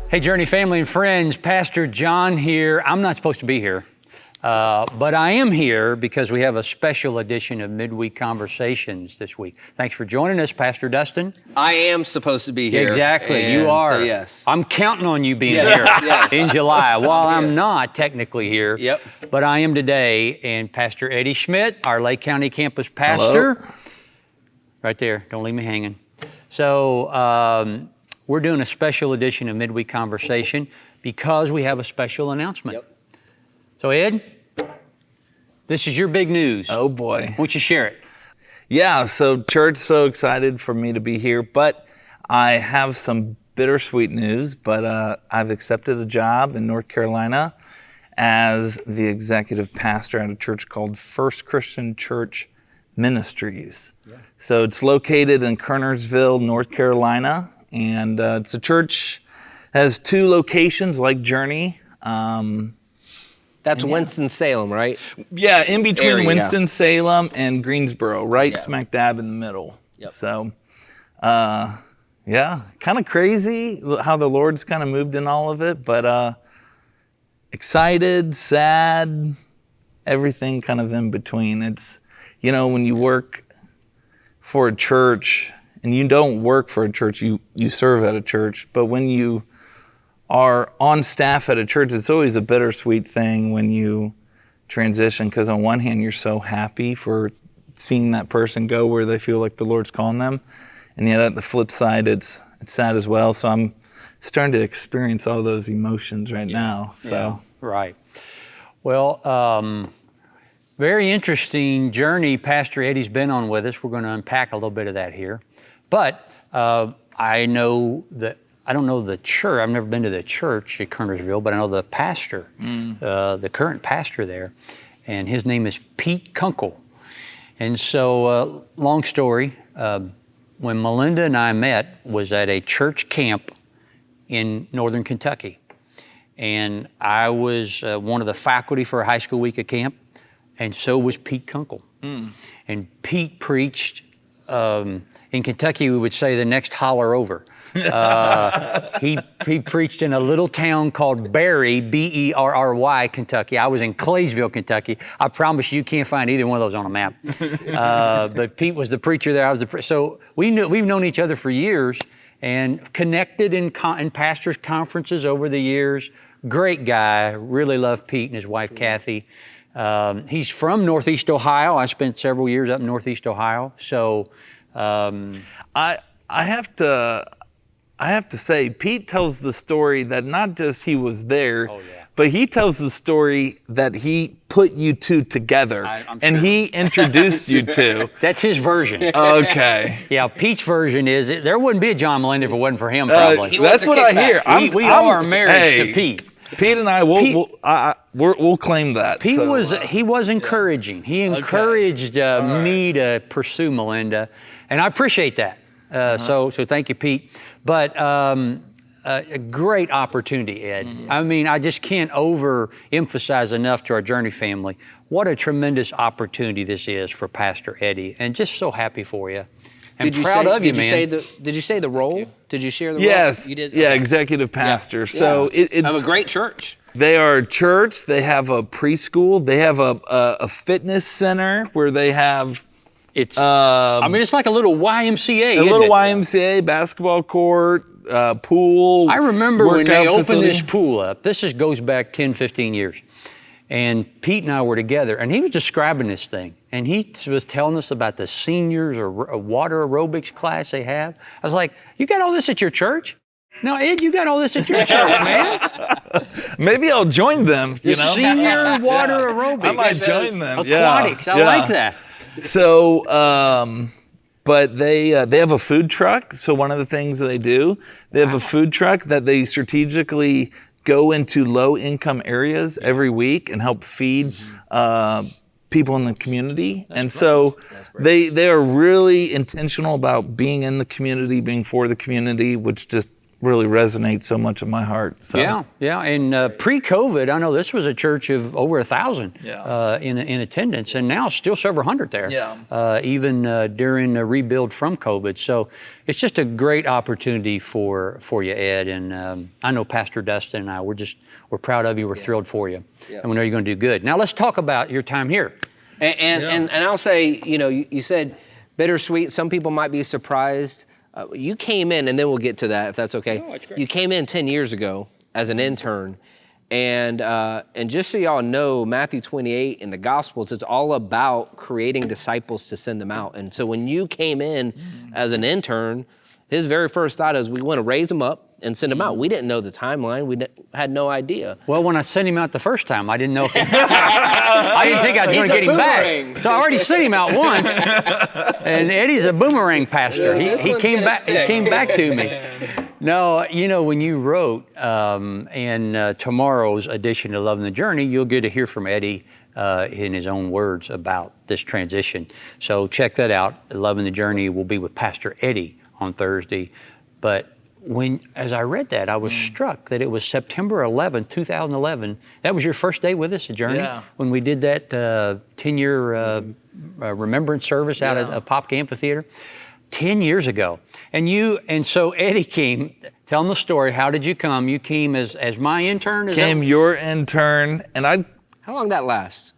Hey, Journey family and friends, Pastor John here. I'm not supposed to be here, but I am here because we have a special edition of Midweek Conversations this week. Thanks for joining us, Pastor Dustin. I am supposed to be here. Exactly, you are. So yes. I'm counting on you being here in July. While I'm not technically here, but I am today. And Pastor Eddie Schmidt, our Lake County campus pastor. Hello. Right there, don't leave me hanging. So, we're doing a special edition of Midweek Conversation because we have a special announcement. So Ed, this is your big news. Oh boy. Why don't you share it? Yeah, so church, so excited for me to be here, but I have some bittersweet news, but I've accepted a job in North Carolina as the executive pastor at a church called First Christian Church Ministries. So it's located in Kernersville, North Carolina. And it's a church, has 2 locations like Journey. That's Winston-Salem, right? Yeah, in between Winston-Salem and Greensboro, right smack dab in the middle. So, yeah, kind of crazy how the Lord's kind of moved in all of it, but excited, sad, everything kind of in between. It's, you know, when you work for a church, and you don't work for a church, you serve at a church. But when you are on staff at a church, it's always a bittersweet thing when you transition, because on one hand, you're so happy for seeing that person go where they feel like the Lord's calling them. And yet at the flip side, it's sad as well. So I'm starting to experience all those emotions right now. So Right. Well, very interesting journey Pastor Eddie's been on with us. We're going to unpack a little bit of that here. But I don't know the church. I've never been to the church at Kernersville, but I know the pastor, the current pastor there, and his name is Pete Kunkel. And so, long story, when Melinda and I met was at a church camp in Northern Kentucky. And I was one of the faculty for a high school week of camp, and so was Pete Kunkel. And Pete preached, in Kentucky, we would say the next holler over. He preached in a little town called Barry, B-E-R-R-Y, Kentucky. I was in Claysville, Kentucky. I promise you can't find either one of those on a map. But Pete was the preacher there. I was so we've known each other for years and connected in pastors' conferences over the years. Great guy. Really love Pete and his wife, Kathy. He's from Northeast Ohio. I spent several years up in Northeast Ohio. So I have to say, Pete tells the story that not just he was there, but he tells the story that he put you two together and he introduced you to. That's his version. Okay. Yeah, Pete's version is there wouldn't be a John Melinda if it wasn't for him, probably. That's what I hear. We owe our marriage to Pete. Pete and I we'll claim that. Pete was encouraging. He encouraged me to pursue Melinda, and I appreciate that. So thank you, Pete. But a great opportunity, Ed. I mean, I just can't overemphasize enough to our Journey family what a tremendous opportunity this is for Pastor Eddie, and just so happy for you. And proud of you, man. Did you say the role? Did you share the role? Yes. You did? Yeah, executive pastor. So it's of a great church. They are a church. They have a preschool. They have a fitness center where they have. It's like a little YMCA. A little YMCA, basketball court, pool. I remember when they opened facility. this pool up. This goes back 10, 15 years. And Pete and I were together, and he was describing this thing. And he was telling us about the seniors or water aerobics class they have. I was like, you got all this at your church? No, Ed, you got all this at your church, man. Maybe I'll join them, you know? Senior water aerobics. I might join them. Aquatics, I like that. So, but they have a food truck. So one of the things that they do, they have a food truck that they strategically go into low-income areas every week and help feed people in the community. So they are really intentional about being in the community, being for the community, which just really resonates so much in my heart. So. Yeah. And pre-COVID, I know this was a church of over 1,000 Yeah. in attendance, and now still several hundred there. Yeah. Even during the rebuild from COVID. So it's just a great opportunity for you, Ed. And I know Pastor Dustin and I, we're proud of you. We're thrilled for you, and we know you're going to do good. Now let's talk about your time here. And I'll say, you said bittersweet. Some people might be surprised. You came in, and then we'll get to that if that's okay. No, it's great. You came in 10 years ago as an intern, and just so y'all know, Matthew 28 in the Gospels, it's all about creating disciples to send them out. And so when you came in as an intern, his very first thought is we want to raise them up and send them out. We didn't know the timeline. We had no idea. Well, when I sent him out the first time, I didn't know if I didn't think I was going to get him back. So I already sent him out once. And Eddie's a boomerang pastor. He came back. He came back to me. No, when you wrote in tomorrow's edition of Loving the Journey, you'll get to hear from Eddie in his own words about this transition. So check that out. Loving the Journey will be with Pastor Eddie on Thursday. But as I read that, I was struck that it was September 11, 2011. That was your first day with us at Journey? Yeah. When we did that 10-year remembrance service out at Popke Amphitheater. 10 years ago. And so Eddie came. Tell him the story. How did you come? You came as my intern? Came your intern, and How long that last?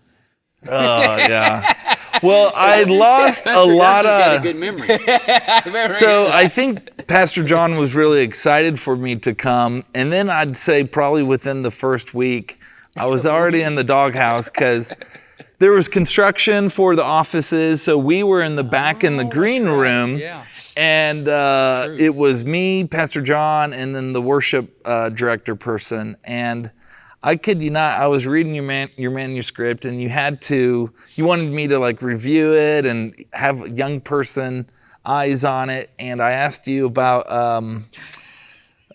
yeah. Well, I lost a lot got a of. good memory. So I think Pastor John was really excited for me to come, and then I'd say probably within the first week, I was already in the doghouse because there was construction for the offices, so we were in the back in the green room. Yeah. And it was me, Pastor John, and then the worship director person. And I kid you not, I was reading your manuscript, and you wanted me to like review it and have young person eyes on it. And I asked you about,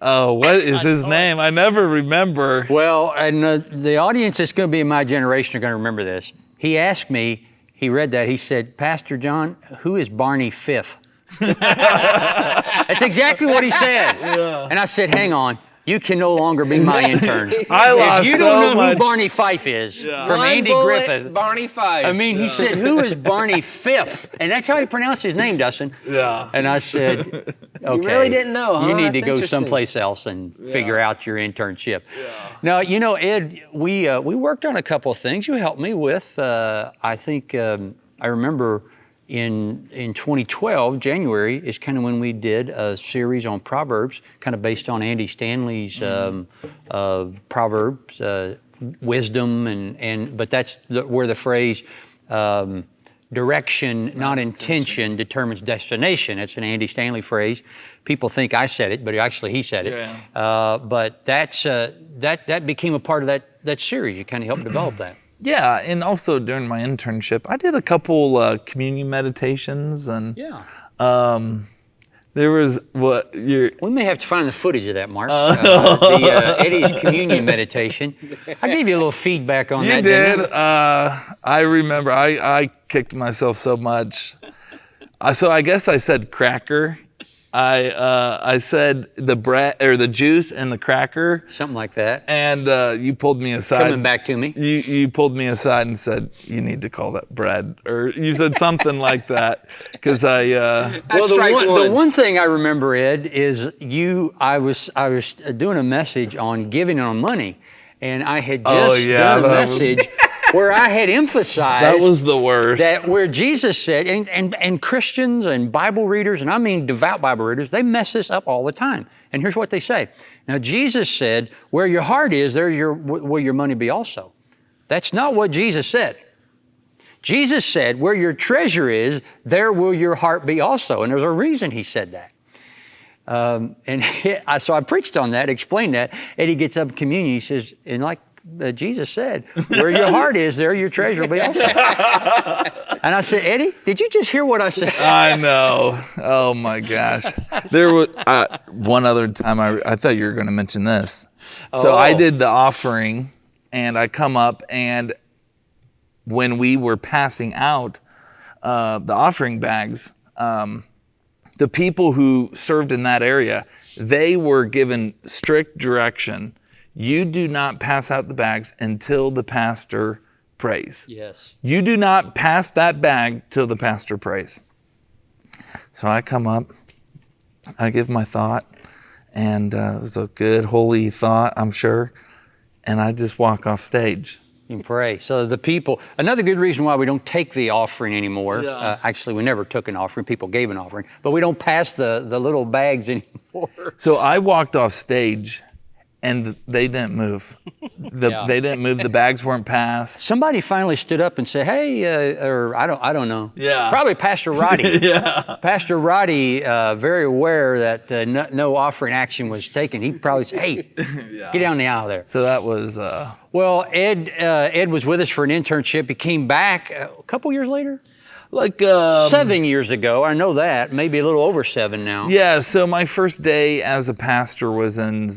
what is his name? I never remember. Well, and the audience that's going to be in my generation are going to remember this. He asked me, he read that, he said, Pastor John, who is Barney Fifth? That's exactly what he said. Yeah. And I said, hang on, you can no longer be my intern. I lost if you don't know who Barney Fife is from Andy Griffith. Barney Fife. I mean, he said, who is Barney Fifth? And that's how he pronounced his name, Dustin. Yeah. And I said, okay. You really didn't know, huh? You need to That's go interesting. someplace else and figure out your internship. Yeah. Now, Ed, we worked on a couple of things you helped me with. I think, I remember in 2012, January, is kind of when we did a series on Proverbs, kind of based on Andy Stanley's Proverbs, wisdom, but that's where the phrase direction, not intention, determines destination. It's an Andy Stanley phrase. People think I said it, but actually he said it. Yeah. But that became a part of that series. You kind of helped develop that. Yeah, and also during my internship, I did a couple communion meditations, and there was We may have to find the footage of that, Mark. Eddie's communion meditation. I gave you a little feedback on that. You did. I remember. I kicked myself so much. So I guess I said cracker. I said the bread or the juice and the cracker. Something like that. And you pulled me aside. Coming back to me. You pulled me aside and said, you need to call that bread. Or you said something like that. Because the one thing I remember, Ed, is I was doing a message on giving on money. And I had just done a message where I had emphasized that was the worst. That where Jesus said, and Christians and Bible readers, and I mean devout Bible readers, they mess this up all the time. And here's what they say. Now, Jesus said, where your heart is, there will your money be also. That's not what Jesus said. Jesus said, where your treasure is, there will your heart be also. And there's a reason he said that. So I preached on that, explained that. Eddie gets up in communion, he says, and like Jesus said, where your heart is, there your treasure will be also. And I said, Eddie, did you just hear what I said? I know. Oh my gosh. There was one other time I thought you were going to mention this. So I did the offering, and I come up, and when we were passing out the offering bags, the people who served in that area they were given strict direction. You do not pass out the bags until the pastor prays. Yes. You do not pass that bag till the pastor prays. So I come up, I give my thought, and it was a good, holy thought, I'm sure, and I just walk off stage. You can pray. So the people, another good reason why we don't take the offering anymore, actually we never took an offering, people gave an offering, but we don't pass the little bags anymore. So I walked off stage and they didn't move. They didn't move, the bags weren't passed. Somebody finally stood up and said, hey, or I don't know. Yeah. Probably Pastor Roddy. Yeah. Pastor Roddy, very aware that no offering action was taken. He probably said, hey, get down the aisle there. So that was... Well, Ed was with us for an internship. He came back a couple years later? Like 7 years ago, I know that. Maybe a little over 7 now. Yeah, so my first day as a pastor was in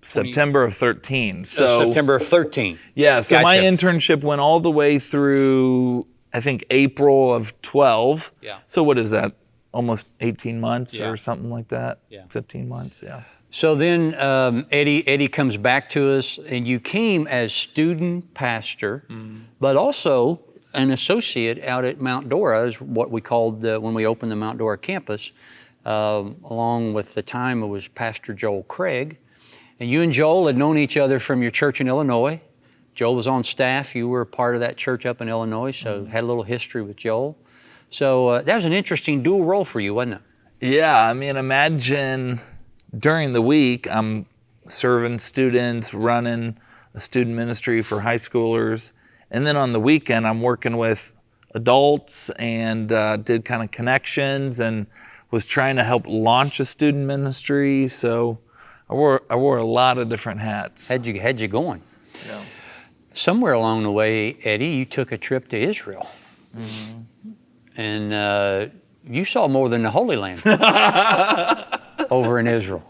September of 13. So September of 13. Yeah, so my Gotcha. internship went all the way through, I think, April of 12. Yeah. So what is that? Almost 18 months Yeah. or something like that? Yeah. 15 months, yeah. So then Eddie comes back to us, and you came as student pastor, but also an associate out at Mount Dora, is what we called when we opened the Mount Dora campus. Along with the time it was Pastor Joel Craig. And you and Joel had known each other from your church in Illinois. Joel was on staff. You were a part of that church up in Illinois, so had a little history with Joel. So that was an interesting dual role for you, wasn't it? Yeah, I mean, imagine during the week, I'm serving students, running a student ministry for high schoolers. And then on the weekend, I'm working with adults and did kind of connections and was trying to help launch a student ministry. So I wore a lot of different hats. Had you going. Yeah. Somewhere along the way, Eddie, you took a trip to Israel. And you saw more than the Holy Land over in Israel.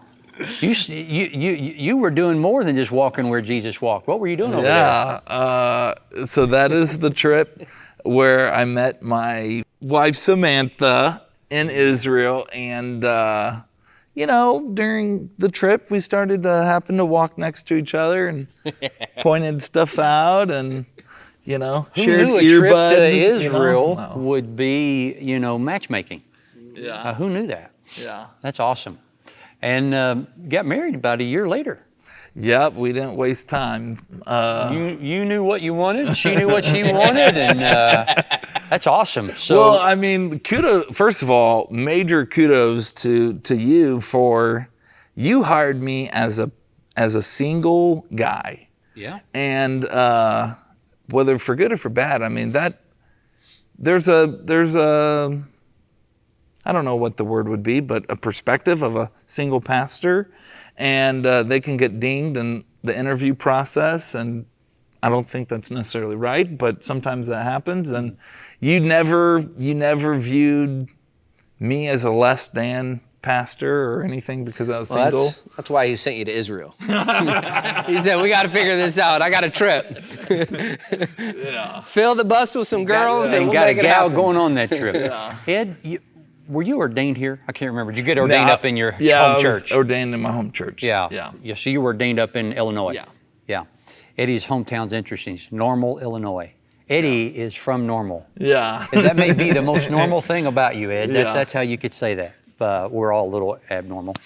You were doing more than just walking where Jesus walked. What were you doing over there? Yeah, so that is the trip where I met my wife Samantha in Israel, and during the trip we started to happen to walk next to each other and pointed stuff out, and Who shared knew a earbuds. trip to Israel No. would be, matchmaking? Yeah, Who knew that? yeah. That's awesome. And got married about a year later. Yep, we didn't waste time. You knew what you wanted, she knew what she wanted, and that's awesome. So, Well, I mean, first of all, major kudos to you for you hired me as a single guy. yeah, And whether for good or for bad, I mean that there's a I don't know what the word would be, but a perspective of a single pastor, and they can get dinged in the interview process, and I don't think that's necessarily right, but sometimes that happens. And you never viewed me as a less than pastor or anything because I was single. That's why he sent you to Israel. He said, we got to figure this out. I got a trip. Yeah. Fill the bus with some girls and we'll got a make it gal happen. going on that trip. Yeah. Ed, were you ordained here? I can't remember. Did you get ordained up in your I home was church? ordained in my home church. Yeah. So you were ordained up in Illinois. Yeah. Yeah. Eddie's hometown's interesting. It's Normal, Illinois. Eddie is from Normal. Yeah. And that may be the most normal thing about you, Ed. Yeah. That's how you could say that. We're all a little abnormal.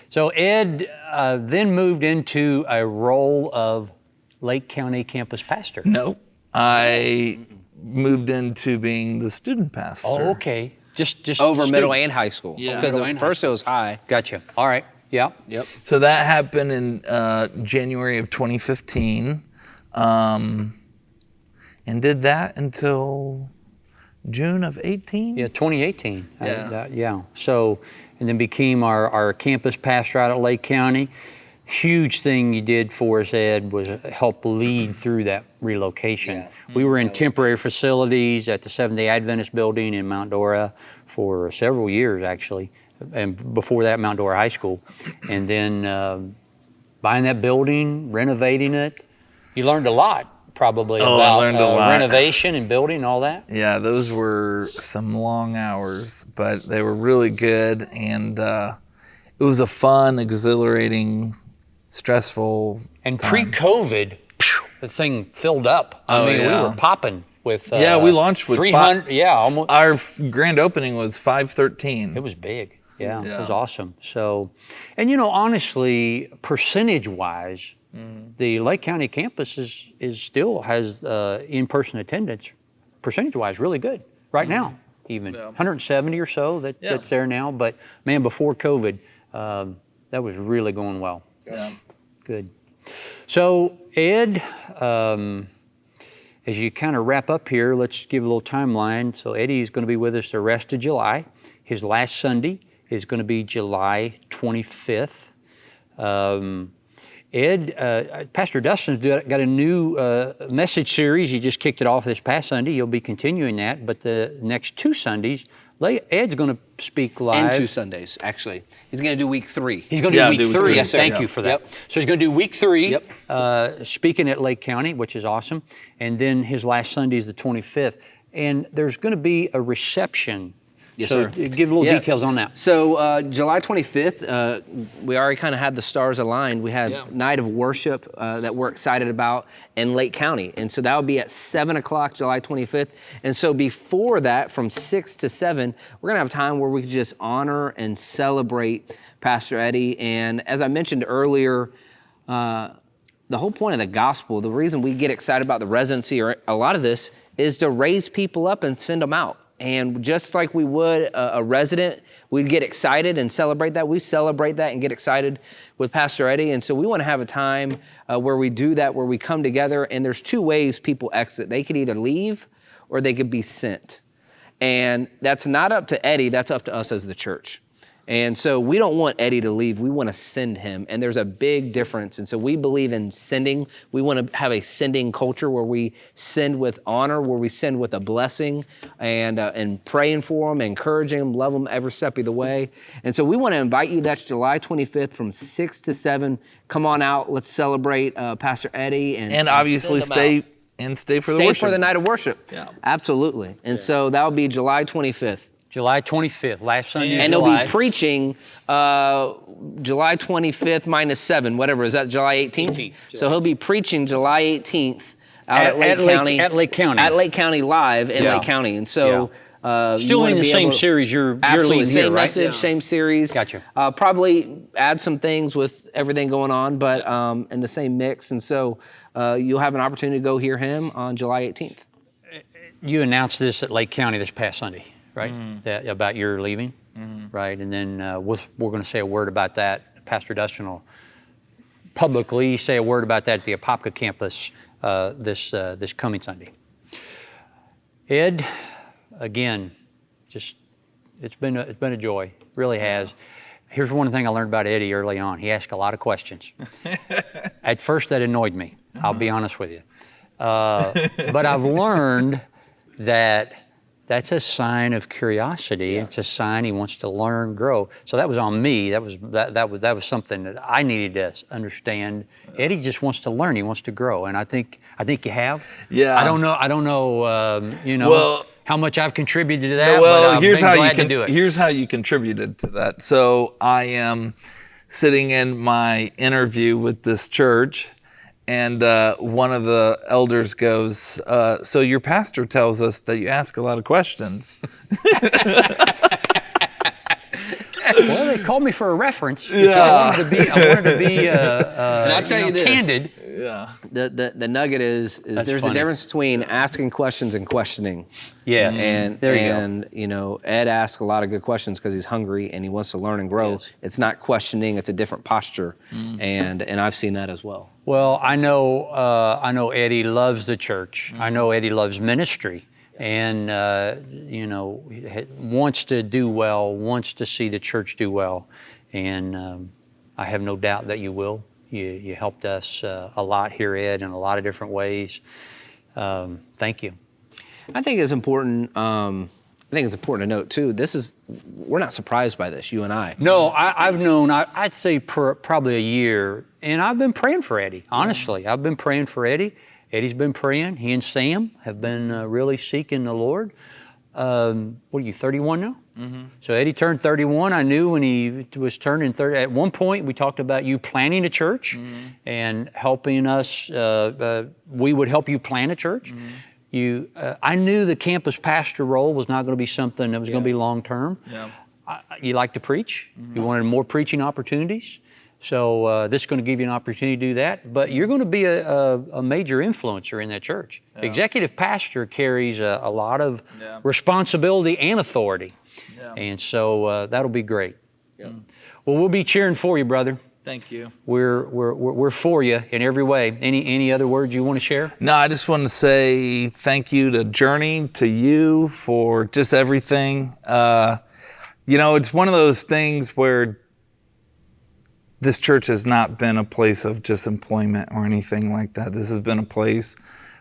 So Ed then moved into a role of Lake County campus pastor. Nope. I moved into being the student pastor. Oh, okay. Just Over student. middle and high school. Yeah. Because Middle and high first it was high. Gotcha. All right. Yeah. Yep. So that happened in January of 2015, and did that until June of 18. Yeah, 2018. Yeah. So, and then became our campus pastor out at Lake County. Huge thing you did for us, Ed, was help lead through that relocation. Yeah. We were in temporary facilities at the Seventh-day Adventist building in Mount Dora for several years, actually, and before that, Mount Dora High School. And then buying that building, renovating it. You learned a lot, probably, I about learned a lot. renovation and building and all that. Yeah, those were some long hours, but they were really good. And it was a fun, exhilarating, stressful And time. pre-COVID, the thing filled up. I mean, we yeah. were popping with we launched with 300. Yeah, almost. Our grand opening was 513. It was big. Yeah, it was Yeah. awesome. So, and honestly, percentage-wise, the Lake County campus is still has in-person attendance, percentage-wise, really good right now. Even 170 or so that's there now. But man, before COVID, that was really going well. Yeah. Good. So Ed, as you kind of wrap up here, let's give a little timeline. So Eddie's going to be with us the rest of July. His last Sunday is going to be July 25th. Ed, Pastor Dustin's got a new message series. He just kicked it off this past Sunday. You'll be continuing that, but the next 2 Sundays, Ed's going to speak live. And 2 Sundays, actually. He's going to do week 3. He's going to do week do week 3. three. Yes, sir. Thank you for that. Yep. So he's going to do week 3, Yep. speaking at Lake County, which is awesome. And then his last Sunday is the 25th. And there's going to be a reception. Yes, so sir. give a little details on that. So July 25th, we already kind of had the stars aligned. We had night of worship that we're excited about in Lake County. And so that will be at 7 o'clock, July 25th. And so before that, from 6 to 7, we're going to have time where we can just honor and celebrate Pastor Eddie. And as I mentioned earlier, the whole point of the gospel, the reason we get excited about the residency or a lot of this is to raise people up and send them out. And just like we would a resident, we'd get excited and celebrate that. We celebrate that and get excited with Pastor Eddie. And so we want to have a time where we do that, where we come together. And there's 2 ways people exit. They could either leave or they could be sent. And that's not up to Eddie, that's up to us as the church. And so we don't want Eddie to leave, we want to send him. And there's a big difference. And so we believe in sending. We want to have a sending culture where we send with honor, where we send with a blessing and praying for them, encouraging them, love them every step of the way. And so we want to invite you, that's July 25th from 6 to 7. Come on out, let's celebrate Pastor Eddie. And obviously stay for the worship. Stay for the night of worship. Yeah. Absolutely. And so that will be July 25th. July 25th, last Sunday And of he'll July. be preaching July 25th minus 7, whatever. Is that July 18th? So he'll be preaching July 18th out at Lake County. At Lake County. At Lake County live in Yeah. Lake County. And so Still in the same series you're absolutely leading same here, right? message, same series. Gotcha. Probably add some things with everything going on, but in the same mix. And so you'll have an opportunity to go hear him on July 18th. You announced this at Lake County this past Sunday, right? That, about your leaving, right? And then we're going to say a word about that. Pastor Dustin will publicly say a word about that at the Apopka campus this coming Sunday. Ed, again, just it's been a joy, really has. Here's one thing I learned about Eddie early on. He asked a lot of questions. At first, that annoyed me. I'll be honest with you. But I've learned that that's a sign of curiosity. It's a sign he wants to learn, grow. So that was on me. That was something that I needed to understand. Eddie just wants to learn. He wants to grow, and I think you have. Yeah. I don't know. How much I've contributed to that? Well, but I've here's been how glad you can to do it. Here's how you contributed to that. So I am sitting in my interview with this church, and one of the elders goes, "So your pastor tells us that you ask a lot of questions." Well, they called me for a reference. So I wanted to be And I'll tell you this. candid. Yeah. The nugget is there's funny. a difference between asking questions and questioning. Yes. And there you and you know, Ed asks a lot of good questions because he's hungry and he wants to learn and grow. Yes. It's not questioning; it's a different posture, and I've seen that as well. Well, I know Eddie loves the church. I know Eddie loves ministry, and wants to do well, wants to see the church do well, and I have no doubt that you will. You helped us a lot here, Ed, in a lot of different ways. Thank you. I think it's important. I think it's important to note too. We're not surprised by this. You and I. No, I've known. I'd say probably a year, and I've been praying for Eddie. Honestly, I've been praying for Eddie. Eddie's been praying. He and Sam have been really seeking the Lord. What are you, 31 now? So Eddie turned 31. I knew when he was turning 30. At one point, we talked about you planning a church and helping us. We would help you plan a church. I knew the campus pastor role was not going to be something that was going to be long term. You like to preach. You wanted more preaching opportunities. So this is going to give you an opportunity to do that. But you're going to be a major influencer in that church. Executive pastor carries a lot of responsibility and authority. And so that'll be great. Well, we'll be cheering for you, brother. Thank you. We're for you in every way. Any other words you want to share? No, I just want to say thank you to Journey, to you for just everything. It's one of those things where this church has not been a place of just employment or anything like that. This has been a place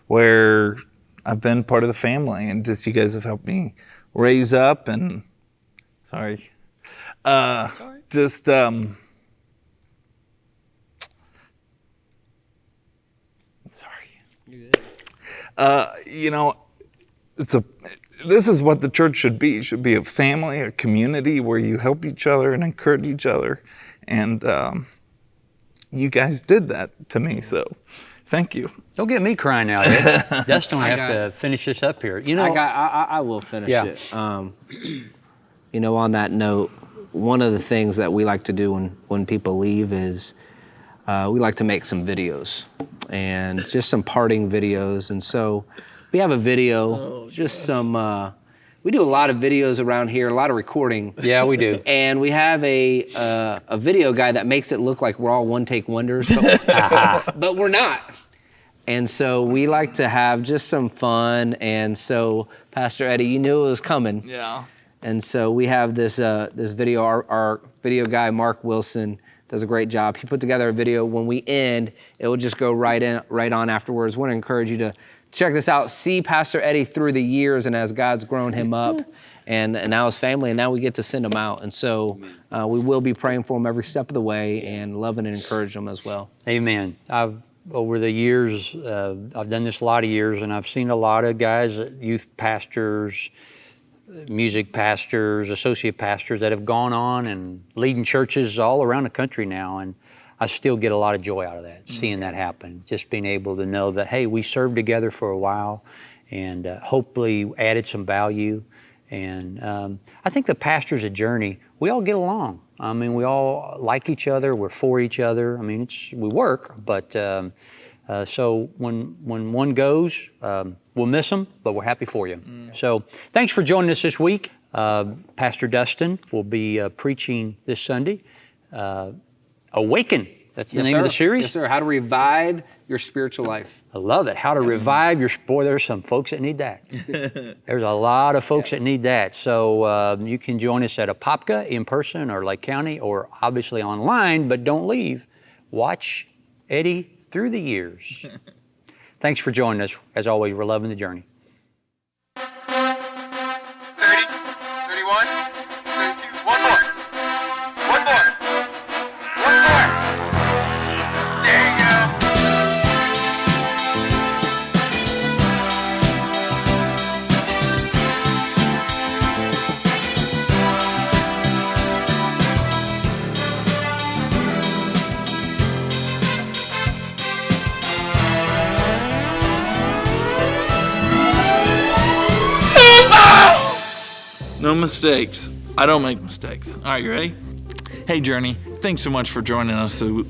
where I've been part of the family, and just you guys have helped me raise up and sorry. This is what the church should be. It should be a family, a community where you help each other and encourage each other. And you guys did that to me, so thank you. Don't get me crying now, Ed. Dustin will have to finish this up here. I will finish it. On that note, one of the things that we like to do when people leave is we like to make some videos and just some parting videos. And so we have a video, we do a lot of videos around here, a lot of recording. Yeah, we do. And we have a video guy that makes it look like we're all one-take wonders, but we're not. And so we like to have just some fun. And so, Pastor Eddie, you knew it was coming. Yeah. And so we have this video. Our video guy, Mark Wilson, does a great job. He put together a video. When we end, it will just go right on afterwards. I want to encourage you to check this out. See Pastor Eddie through the years and as God's grown him up and now his family, and now we get to send him out. And so we will be praying for him every step of the way and loving and encouraging him as well. Amen. Over the years, I've done this a lot of years, and I've seen a lot of guys, youth pastors, music pastors, associate pastors that have gone on and leading churches all around the country now. And I still get a lot of joy out of that, seeing that happen. Just being able to know that, hey, we served together for a while and hopefully added some value. And I think the pastors at Journey, we all get along. I mean, we all like each other. We're for each other. I mean, we work, but so when one goes, we'll miss them, but we're happy for you. So thanks for joining us this week. Pastor Dustin will be preaching this Sunday. Awaken. That's the name of the series. Yes, sir. How to revive your spiritual life. I love it. How to revive your... Boy, there's some folks that need that. There's a lot of folks that need that. So you can join us at Apopka in person or Lake County or obviously online, but don't leave. Watch Eddie through the years. Thanks for joining us. As always, we're loving the journey. 30, 31, 32, one more. One more. One more. There you go. No mistakes. I don't make mistakes. All right, you ready? Hey, Journey. Thanks so much for joining us. Okay.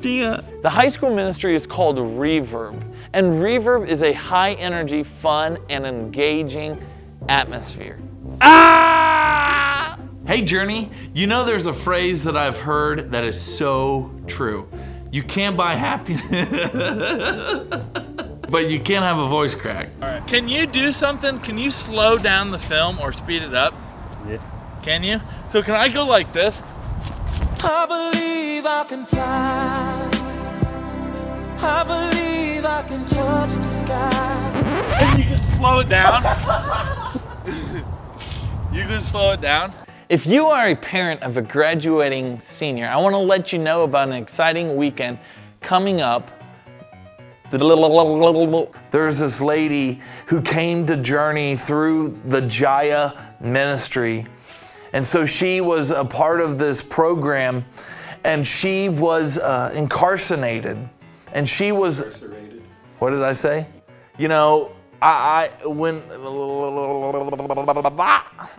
The high school ministry is called Reverb, and Reverb is a high-energy, fun, and engaging atmosphere. Hey, Journey. You know there's a phrase that I've heard that is so true. You can't buy happiness, but you can't have a voice crack. All right. Can you do something? Can you slow down the film or speed it up? Yeah. Can you? So can I go like this? I believe I can fly. I believe I can touch the sky. And you can slow it down. You can slow it down. If you are a parent of a graduating senior, I want to let you know about an exciting weekend coming up There's this lady who came to journey through the Jaya ministry. And so she was a part of this program, and she was incarcerated. And she was, what did I say? You know,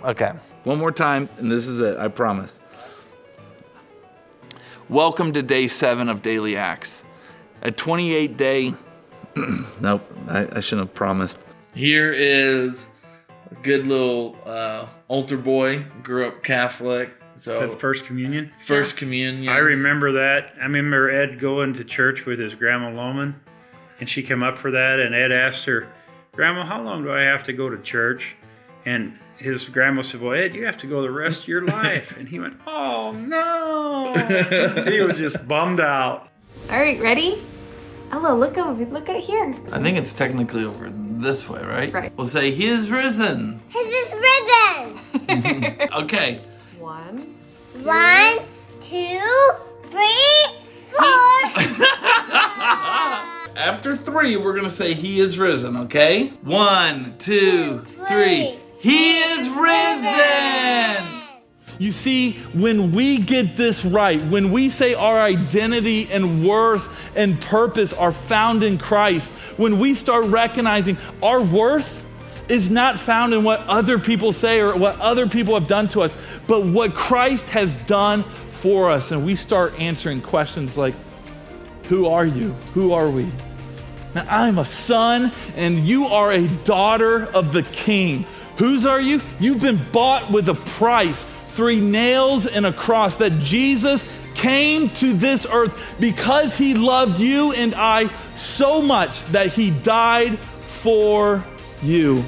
okay. One more time, and this is it, I promise. Welcome to day 7 of Daily Acts. A 28-day, nope, I shouldn't have promised. Here is a good little altar boy, grew up Catholic. So First Communion? First Communion. I remember that. I remember Ed going to church with his Grandma Loman, and she came up for that, and Ed asked her, Grandma, how long do I have to go to church? And his grandma said, well, Ed, you have to go the rest of your life. And he went, oh, no. He was just bummed out. All right, ready? Ella, look out here. I think it's technically over this way, right? Right. We'll say, He is risen. He is risen. Okay. 1, 1, 2, 3, 4. After 3, we're going to say, He is risen, okay? 1, 2, 3. He is risen! You see, when we get this right, when we say our identity and worth and purpose are found in Christ, when we start recognizing our worth is not found in what other people say or what other people have done to us, but what Christ has done for us, and we start answering questions like, who are you? Who are we? Now, I'm a son, and you are a daughter of the King. Whose are you? You've been bought with a price, 3 nails and a cross, that Jesus came to this earth because he loved you and I so much that he died for you.